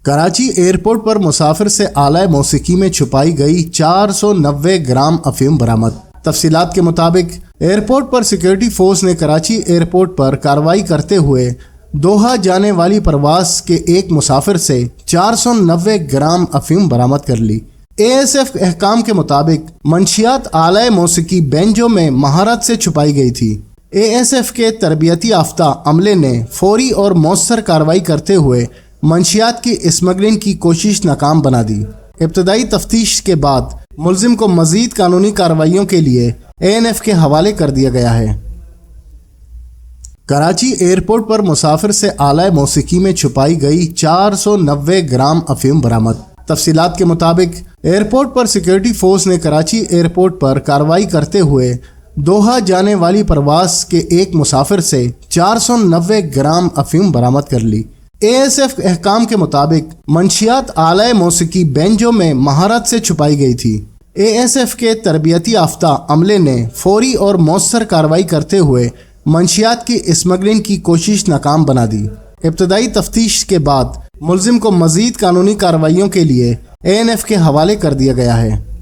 Karachi airport پر مسافر سے آلہ موسیقی میں چھپائی گئی 490 گرام افیم برآمد۔ تفصیلات کے مطابق ایئرپورٹ پر سیکیورٹی فورس نے کراچی ایئرپورٹ پر کارروائی کرتے ہوئے دوحہ جانے والی پرواز کے ایک مسافر سے 490 گرام افیم برآمد کر لی۔ اے ایس ایف احکام کے مطابق منشیات آلہ موسیقی بینجو میں مہارت سے چھپائی گئی تھی۔ اے ایس ایف کے تربیتی یافتہ عملے نے فوری اور مؤثر کارروائی کرتے ہوئے منشیات کی اسمگلنگ کی کوشش ناکام بنا دی۔ ابتدائی تفتیش کے بعد ملزم کو مزید قانونی کارروائیوں کے لیے اے این ایف کے حوالے کر دیا گیا ہے۔ کراچی ایئرپورٹ پر مسافر سے آلہ موسیقی میں چھپائی گئی 490 گرام افیم برآمد۔ تفصیلات کے مطابق ایئرپورٹ پر سیکیورٹی فورس نے کراچی ایئرپورٹ پر کارروائی کرتے ہوئے دوحہ جانے والی پرواز کے ایک مسافر سے 490 گرام افیم برآمد کر لی۔ اے ایس ایف احکام کے مطابق منشیات آلہ موسیقی بینجو میں مہارت سے چھپائی گئی تھی۔ اے ایس ایف کے تربیتی یافتہ عملے نے فوری اور مؤثر کارروائی کرتے ہوئے منشیات کی اسمگلنگ کی کوشش ناکام بنا دی۔ ابتدائی تفتیش کے بعد ملزم کو مزید قانونی کارروائیوں کے لیے اے این ایف کے حوالے کر دیا گیا ہے۔